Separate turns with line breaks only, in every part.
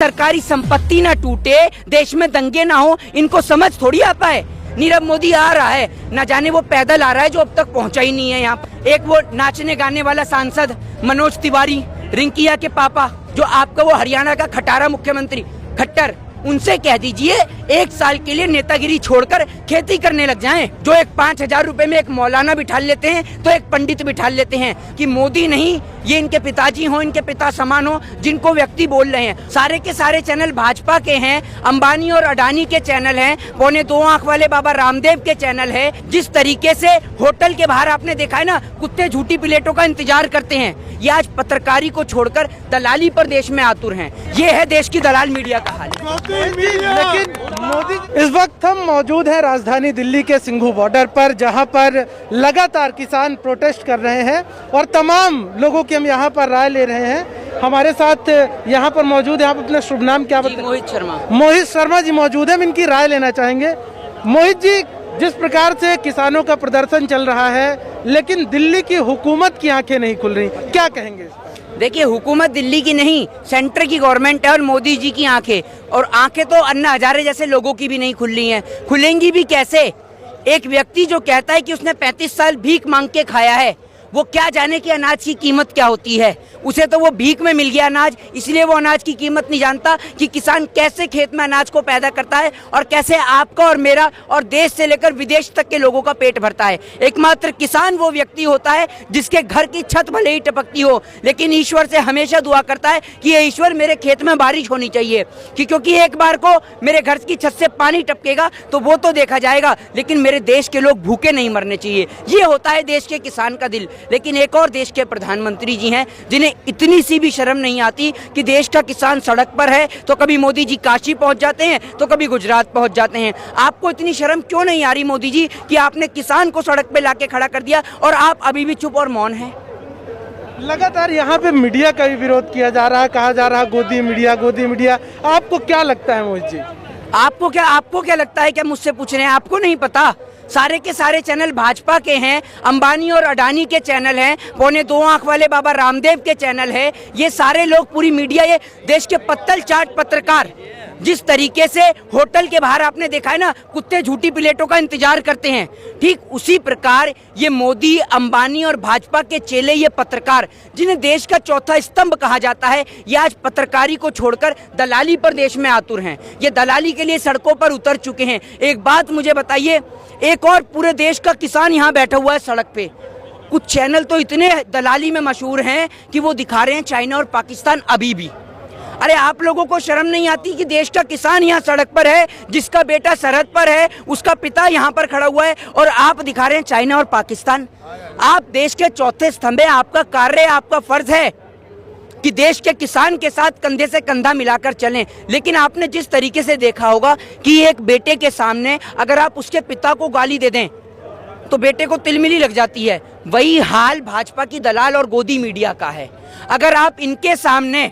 सरकारी संपत्ति ना टूटे, देश में दंगे ना हो, इनको समझ थोड़ी आता है। नीरव मोदी आ रहा है, ना जाने वो पैदल आ रहा है जो अब तक पहुंचा ही नहीं है यहाँ पर। एक वो नाचने गाने वाला सांसद मनोज तिवारी, रिंकिया के पापा, जो आपका वो हरियाणा का खटारा मुख्यमंत्री खट्टर, उनसे कह दीजिए 1 साल के लिए नेतागिरी छोड़कर खेती करने लग जाएं। जो एक 5,000 रुपए में एक मौलाना बिठा लेते हैं तो एक पंडित बिठा लेते हैं कि मोदी नहीं, ये इनके पिताजी हो, इनके पिता समान हो, जिनको व्यक्ति बोल रहे हैं। सारे के सारे चैनल भाजपा के हैं, अंबानी और अडानी के चैनल हैं, पौने 2 आंख वाले बाबा रामदेव के चैनल है। जिस तरीके से होटल के बाहर आपने देखा है ना, कुत्ते झूठी प्लेटों का इंतजार करते हैं, ये आज पत्रकारी को छोड़कर दलाली पर देश में आतुर हैं। ये है देश की दलाल मीडिया का हाल।
लेकिन मोदी, इस वक्त हम मौजूद हैं राजधानी दिल्ली के सिंघू बॉर्डर पर, जहां पर लगातार किसान प्रोटेस्ट कर रहे हैं और तमाम लोगों की हम यहां पर राय ले रहे हैं। हमारे साथ यहां पर मौजूद है, आप अपना शुभ नाम क्या बताएं?
मोहित शर्मा।
मोहित शर्मा जी मौजूद है, हम इनकी राय लेना चाहेंगे। मोहित जी, जिस प्रकार से किसानों का प्रदर्शन चल रहा है, लेकिन दिल्ली की हुकूमत की आंखें नहीं खुल रही, क्या कहेंगे?
देखिए, हुकूमत दिल्ली की नहीं, सेंटर की गवर्नमेंट है और मोदी जी की आंखें, और आंखें तो अन्ना हजारे जैसे लोगों की भी नहीं खुल रही हैं। खुलेंगी भी कैसे? एक व्यक्ति जो कहता है कि उसने 35 साल भीख मांग के खाया है, वो क्या जाने कि अनाज की कीमत क्या होती है। उसे तो वो भीख में मिल गया अनाज, इसलिए वो अनाज की कीमत नहीं जानता कि किसान कैसे खेत में अनाज को पैदा करता है और कैसे आपका और मेरा और देश से लेकर विदेश तक के लोगों का पेट भरता है। एकमात्र किसान वो व्यक्ति होता है जिसके घर की छत भले ही टपकती हो, लेकिन ईश्वर से हमेशा दुआ करता है कि ये ईश्वर मेरे खेत में बारिश होनी चाहिए, क्योंकि एक बार को मेरे घर की छत से पानी टपकेगा तो वो तो देखा जाएगा, लेकिन मेरे देश के लोग भूखे नहीं मरने चाहिए। ये होता है देश के किसान का दिल। लेकिन एक और देश के प्रधानमंत्री जी हैं जिन्हें इतनी सी भी शर्म नहीं आती कि देश का किसान सड़क पर है तो कभी मोदी जी काशी पहुंच जाते हैं तो कभी गुजरात पहुंच जाते हैं। आपको इतनी शर्म क्यों नहीं आ रही मोदी जी कि आपने किसान को सड़क पे लाके खड़ा कर दिया और आप अभी भी चुप और मौन हैं?
लगातार यहाँ पे मीडिया का भी विरोध किया जा रहा है, कहा जा रहा है गोदी मीडिया, गोदी मीडिया। आपको क्या लगता है मोहित जी?
आपको क्या लगता है? क्या मुझसे पूछ रहे हैं? आपको नहीं पता? सारे के सारे चैनल भाजपा के हैं, अंबानी और अडानी के चैनल हैं, पौने 2 आंख वाले बाबा रामदेव के चैनल है। ये सारे लोग, पूरी मीडिया, ये देश के पत्तल चाट पत्रकार, जिस तरीके से होटल के बाहर आपने देखा है ना, कुत्ते झूठी प्लेटों का इंतजार करते हैं, ठीक उसी प्रकार ये मोदी, अंबानी और भाजपा के चेले, ये पत्रकार जिन्हें देश का चौथा स्तंभ कहा जाता है, ये आज पत्रकारी को छोड़कर दलाली पर देश में आतुर हैं। ये दलाली के लिए सड़कों पर उतर चुके हैं। एक बात मुझे बताइए, एक और पूरे देश का किसान यहाँ बैठा हुआ है सड़क पे। कुछ चैनल तो इतने दलाली में मशहूर हैं कि वो दिखा रहे हैं चाइना और पाकिस्तान अभी भी। अरे आप लोगों को शर्म नहीं आती कि देश का किसान यहाँ सड़क पर है, जिसका बेटा सरहद पर है, उसका पिता यहाँ पर खड़ा हुआ है, और आप दिखा रहे हैं चाइना और पाकिस्तान। आप देश के चौथे स्तंभ हैं, आपका कार्य, आपका फर्ज है कि देश के किसान के साथ कंधे से कंधा मिलाकर चलें। लेकिन आपने जिस तरीके से देखा होगा कि एक बेटे के सामने अगर आप उसके पिता को गाली दे दें तो बेटे को तिलमिली लग जाती है। वही हाल भाजपा की दलाल और गोदी मीडिया का है। अगर आप इनके सामने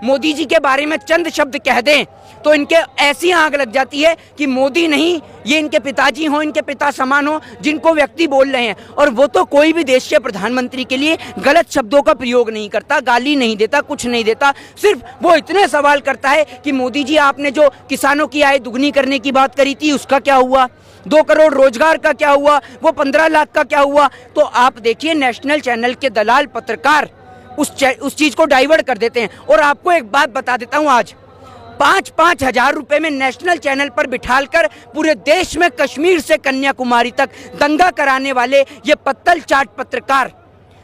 मोदी जी के बारे में चंद शब्द कह दें तो इनके ऐसी आग लग जाती है कि मोदी नहीं, ये इनके पिताजी हो, इनके पिता समान हो, जिनको व्यक्ति बोल रहे हैं। और वो तो कोई भी देश के प्रधानमंत्री के लिए गलत शब्दों का प्रयोग नहीं करता, गाली नहीं देता, कुछ नहीं देता। सिर्फ वो इतने सवाल करता है कि मोदी जी, आपने जो किसानों की आय दुगनी करने की बात करी थी उसका क्या हुआ? 2 करोड़ रोजगार का क्या हुआ? वो 15 लाख का क्या हुआ? तो आप देखिए, नेशनल चैनल के दलाल पत्रकार उस चीज को डाइवर्ट कर देते हैं। और आपको एक बात बता देता हूं, आज 5-5 हजार रुपए में नेशनल चैनल पर बिठालकर पूरे देश में कश्मीर से कन्याकुमारी तक दंगा कराने वाले ये पत्तल चाट पत्रकार,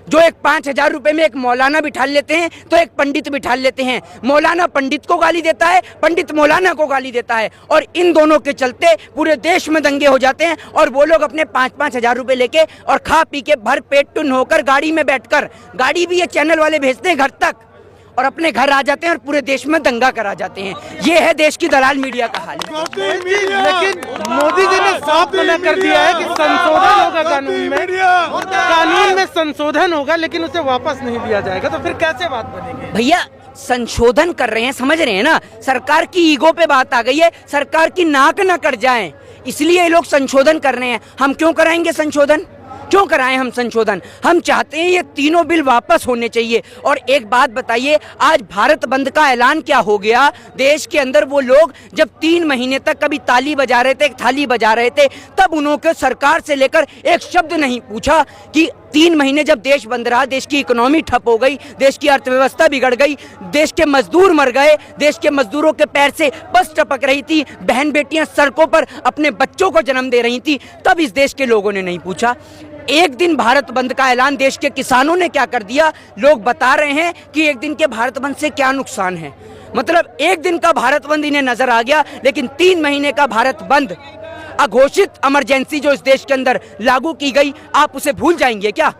जो एक 5,000 रुपए में एक मौलाना बिठा लेते हैं तो एक पंडित बिठा लेते हैं। मौलाना पंडित को गाली देता है, पंडित मौलाना को गाली देता है, और इन दोनों के चलते पूरे देश में दंगे हो जाते हैं। और वो लोग अपने 5-5 हजार रुपए लेके और खा पी के भर पेट टुन होकर गाड़ी में बैठकर, गाड़ी भी ये चैनल वाले भेजते हैं घर तक, और अपने घर आ जाते हैं और पूरे देश में दंगा करा जाते हैं। ये है देश की दलाल मीडिया का हाल।
लेकिन मोदी जी ने साफ मना कर दिया है कि संशोधन होगा कानून में संशोधन होगा, लेकिन उसे वापस नहीं दिया जाएगा। तो फिर कैसे बात बनेगी?
भैया, संशोधन कर रहे हैं, समझ रहे हैं ना? सरकार की ईगो पे बात आ गई है, सरकार की नाक ना कट जाए, इसलिए ये लोग संशोधन कर रहे हैं। हम क्यों कराएंगे संशोधन? क्यों कराएं हम संशोधन? हम चाहते हैं ये तीनों बिल वापस होने चाहिए। और एक बात बताइए, आज भारत बंद का ऐलान क्या हो गया? देश के अंदर वो लोग जब 3 महीने तक कभी ताली बजा रहे थे, थाली बजा रहे थे, तब उन्होंने सरकार से लेकर एक शब्द नहीं पूछा कि 3 महीने जब देश बंद रहा, देश की इकोनॉमी ठप हो गई, देश की अर्थव्यवस्था बिगड़ गई, देश के मजदूर मर गए, देश के मजदूरों के पैर से बस टपक रही थी, बहन बेटियां सड़कों पर अपने बच्चों को जन्म दे रही थी, तब इस देश के लोगों ने नहीं पूछा। एक दिन भारत बंद का ऐलान देश के किसानों ने क्या कर दिया? लोग बता रहे हैं कि एक दिन के भारत बंद से क्या नुकसान है। मतलब एक दिन का भारत बंद इन्हें नजर आ गया, लेकिन 3 महीने का भारत बंद, अघोषित इमरजेंसी जो इस देश के अंदर लागू की गई, आप उसे भूल जाएंगे क्या?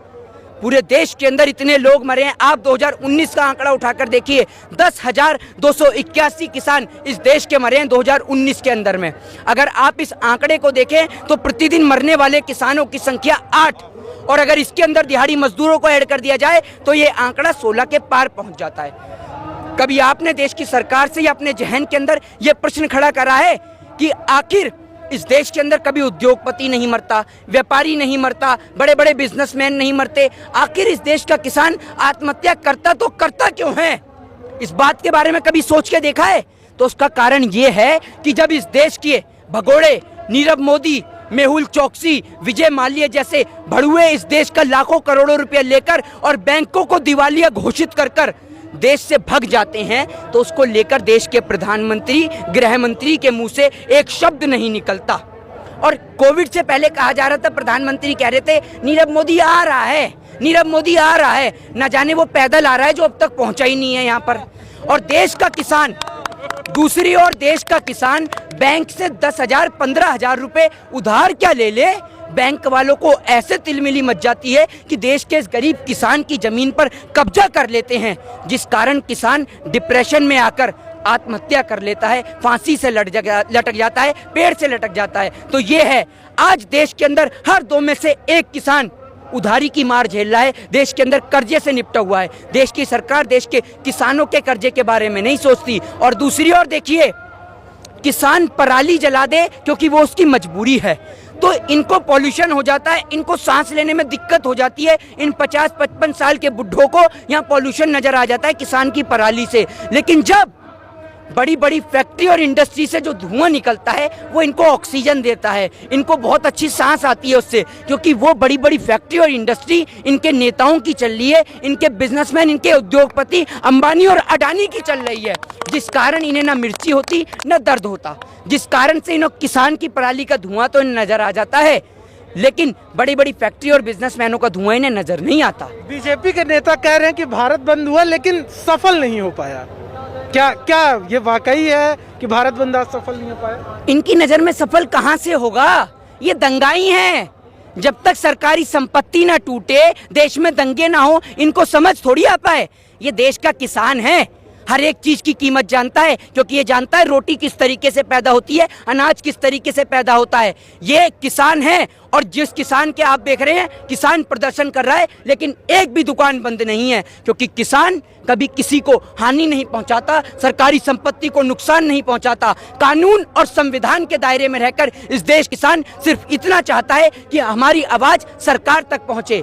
पूरे देश के अंदर इतने लोग मरे हैं। आप 2019 का आंकड़ा उठाकर देखिए, 10,281 किसान इस देश के मरे हैं 2019 के अंदर में। अगर आप इस आंकड़े को देखें तो प्रतिदिन मरने वाले किसानों की संख्या 8, और अगर इसके अंदर दिहाड़ी मजदूरों को ऐड कर दिया जाए तो ये आंकड़ा 16 के पार पहुंच जाता है। कभी आपने देश की सरकार से या अपने जहन के अंदर यह प्रश्न खड़ा करा है कि आखिर इस देश के अंदर कभी उद्योगपति नहीं मरता, व्यापारी नहीं मरता, बड़े बड़े बिजनेसमैन नहीं मरते, आखिर इस देश का किसान आत्महत्या करता तो करता क्यों है? इस बात के बारे में कभी सोच के देखा है? तो उसका कारण ये है कि जब इस देश के भगोड़े नीरव मोदी, मेहुल चोकसी, विजय माल्या जैसे भड़ुए इस देश का लाखों करोड़ों रुपए लेकर और बैंकों को दिवालिया घोषित कर देश से भग जाते हैं, तो उसको लेकर देश के प्रधानमंत्री, गृह मंत्री के मुंह से एक शब्द नहीं निकलता। और कोविड से पहले कहा जा रहा था, प्रधानमंत्री कह रहे थे नीरव मोदी आ रहा है, नीरव मोदी आ रहा है, ना जाने वो पैदल आ रहा है जो अब तक पहुंचा ही नहीं है यहाँ पर। और देश का किसान, दूसरी ओर देश का किसान बैंक से 10,000 15,000 रुपए उधार क्या ले ले, बैंक वालों को ऐसे तिलमिली मच जाती है कि देश के इस गरीब किसान की जमीन पर कब्जा कर लेते हैं, जिस कारण किसान डिप्रेशन में आकर आत्महत्या कर लेता है, फांसी से लटक जाता है, पेड़ से लटक जाता है। तो ये है, आज देश के अंदर हर 2 में से 1 किसान उधारी की मार झेल रहा है, देश के अंदर कर्जे से निपटा हुआ है। देश की सरकार देश के किसानों के कर्जे के बारे में नहीं सोचती। और दूसरी ओर देखिए, किसान पराली जला दे क्योंकि वो उसकी मजबूरी है, तो इनको पॉल्यूशन हो जाता है, इनको सांस लेने में दिक्कत हो जाती है। इन 50-55 साल के बुढ़ों को यहाँ पॉल्यूशन नजर आ जाता है किसान की पराली से। लेकिन जब बड़ी बड़ी फैक्ट्री और इंडस्ट्री से जो धुआं निकलता है वो इनको ऑक्सीजन देता है, इनको बहुत अच्छी सांस आती है उससे, क्योंकि वो बड़ी बड़ी फैक्ट्री और इंडस्ट्री इनके नेताओं की चल रही है, इनके बिजनेसमैन, इनके उद्योगपति अंबानी और अडानी की चल रही है, जिस कारण इन्हें ना मिर्ची होती न दर्द होता, जिस कारण से इन्हें किसान की पराली का धुआं तो नजर आ जाता है, लेकिन बड़ी बड़ी फैक्ट्री और बिजनेसमैनों का धुआं इन्हें नजर नहीं आता।
बीजेपी के नेता कह रहे हैं कि भारत बंद हुआ लेकिन सफल नहीं हो पाया। क्या ये वाकई है कि भारत बंद आज सफल नहीं हो पाया?
इनकी नजर में सफल कहां से होगा? ये दंगाई हैं। जब तक सरकारी संपत्ति ना टूटे, देश में दंगे ना हो, इनको समझ थोड़ी आ पाए। ये देश का किसान है, हर एक चीज की कीमत जानता है, क्योंकि ये जानता है रोटी किस तरीके से पैदा होती है, अनाज किस तरीके से पैदा होता है। ये किसान है, और जिस किसान के आप देख रहे हैं, किसान प्रदर्शन कर रहा है, लेकिन एक भी दुकान बंद नहीं है, क्योंकि किसान कभी किसी को हानि नहीं पहुंचाता, सरकारी संपत्ति को नुकसान नहीं पहुंचाता। कानून और संविधान के दायरे में रहकर इस देश किसान सिर्फ इतना चाहता है कि हमारी आवाज सरकार तक पहुंचे।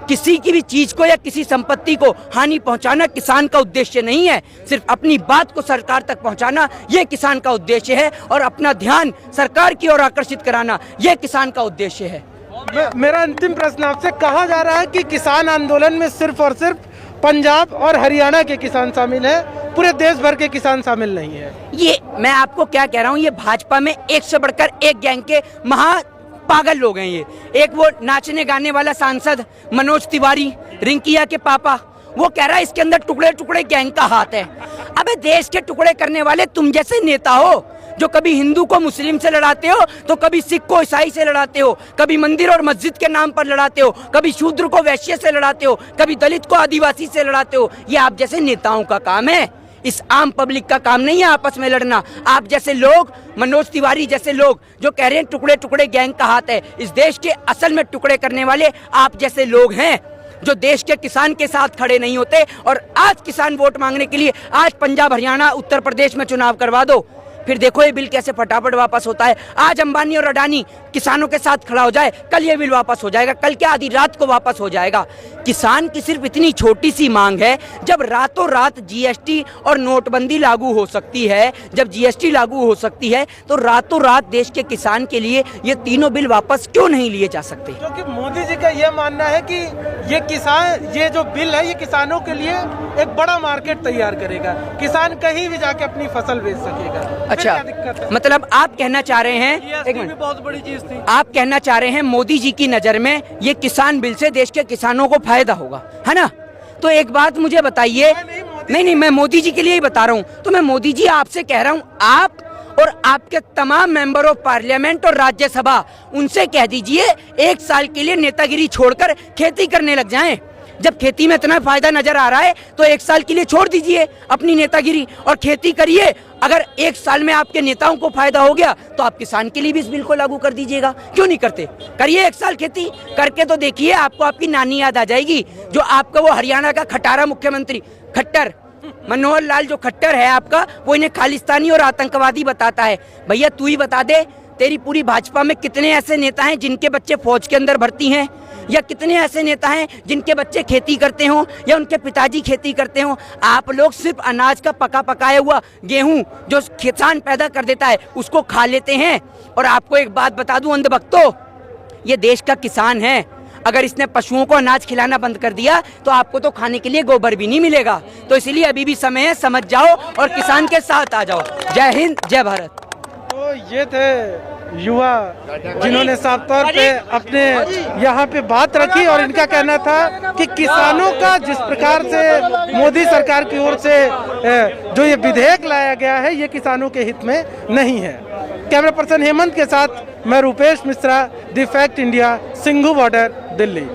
किसी की भी चीज को या किसी संपत्ति को हानि पहुंचाना किसान का उद्देश्य नहीं है, सिर्फ अपनी बात को सरकार तक पहुंचाना ये किसान का उद्देश्य है, और अपना ध्यान सरकार की ओर आकर्षित कराना ये किसान का उद्देश्य है।
मेरा अंतिम प्रश्न आपसे, कहा जा रहा है कि किसान आंदोलन में सिर्फ और सिर्फ पंजाब और हरियाणा के किसान शामिल है, पूरे देश भर के किसान शामिल नहीं है। ये
मैं आपको क्या कह रहा हूँ, ये भाजपा में एक से बढ़कर एक गैंग के महा पागल लोग हैं ये। एक वो नाचने गाने वाला सांसद मनोज तिवारी, रिंकिया के पापा, वो कह रहा है इसके अंदर टुकड़े टुकड़े गैंग का हाथ है। अबे देश के टुकड़े करने वाले तुम जैसे नेता हो, जो कभी हिंदू को मुस्लिम से लड़ाते हो, तो कभी सिख को ईसाई से लड़ाते हो, कभी मंदिर और मस्जिद के नाम पर लड़ाते हो, कभी शूद्र को वैश्य से लड़ाते हो, कभी दलित को आदिवासी से लड़ाते हो। ये आप जैसे नेताओं का काम है, इस आम पब्लिक का काम नहीं है आपस में लड़ना। आप जैसे लोग, मनोज तिवारी जैसे लोग जो कह रहे हैं टुकड़े टुकड़े गैंग का हाथ है, इस देश के असल में टुकड़े करने वाले आप जैसे लोग हैं, जो देश के किसान के साथ खड़े नहीं होते। और आज किसान वोट मांगने के लिए आज पंजाब, हरियाणा, उत्तर प्रदेश में चुनाव करवा दो, फिर देखो ये बिल कैसे फटाफट वापस होता है। आज अंबानी और अडानी किसानों के साथ खड़ा हो जाए, कल ये बिल वापस हो जाएगा, कल क्या आधी रात को वापस हो जाएगा। किसान की सिर्फ इतनी छोटी सी मांग है, जब रातों रात जीएसटी और नोटबंदी लागू हो सकती है, जब जीएसटी लागू हो सकती है, तो रातों रात देश के किसान के लिए ये तीनों बिल वापस क्यों नहीं लिए जा सकते?
क्योंकि मोदी जी का ये मानना है कि ये जो बिल है ये किसानों के लिए एक बड़ा मार्केट तैयार करेगा, किसान कहीं भी जाके अपनी फसल बेच सकेगा।
अच्छा,
क्या दिक्कत है?
मतलब आप कहना चाह रहे हैं, एक मिनट,
बहुत बड़ी चीज थी।
आप कहना चाह रहे हैं मोदी जी की नजर में ये किसान बिल से देश के किसानों को फायदा होगा, है ना? तो एक बात मुझे बताइए, नहीं, मैं मोदी जी के लिए ही बता रहा हूँ। तो मैं मोदी जी आपसे कह रहा हूँ, आप और आपके तमाम मेंबर ऑफ पार्लियामेंट और राज्यसभा, उनसे कह दीजिए 1 साल के लिए नेतागिरी छोड़कर खेती करने लग जाएं। जब खेती में इतना फायदा नजर आ रहा है तो 1 साल के लिए छोड़ दीजिए अपनी नेतागिरी और खेती करिए। अगर 1 साल में आपके नेताओं को फायदा हो गया तो आप किसान के लिए भी इस बिल को लागू कर दीजिएगा। क्यों नहीं करते? करिए 1 साल खेती करके तो देखिए, आपको आपकी नानी याद आ जाएगी, जो आपका वो हरियाणा का खटारा मुख्यमंत्री खट्टर मनोहर लाल जो खट्टर है आपका, वो इन्हें खालिस्तानी और आतंकवादी बताता है। भैया तू ही बता दे, तेरी पूरी भाजपा में कितने ऐसे नेता हैं जिनके बच्चे फौज के अंदर भर्ती हैं, या कितने ऐसे नेता हैं जिनके बच्चे खेती करते हों या उनके पिताजी खेती करते हों? आप लोग सिर्फ अनाज का पकाया हुआ गेहूं जो किसान पैदा कर देता है उसको खा लेते हैं। और आपको एक बात बता दूं अंधभक्तों, ये देश का किसान है, अगर इसने पशुओं को अनाज खिलाना बंद कर दिया तो आपको तो खाने के लिए गोबर भी नहीं मिलेगा। तो इसलिए अभी भी समय है, समझ जाओ और किसान के साथ आ जाओ। जय हिंद, जय भारत।
तो ये थे युवा जिन्होंने साफ तौर पे अपने यहाँ पे बात रखी और इनका कहना था कि किसानों का जिस प्रकार से मोदी सरकार की ओर से जो ये विधेयक लाया गया है ये किसानों के हित में नहीं है। कैमरा पर्सन हेमंत के साथ मैं Rupesh Mishra, the fact India, Singhu border, Delhi.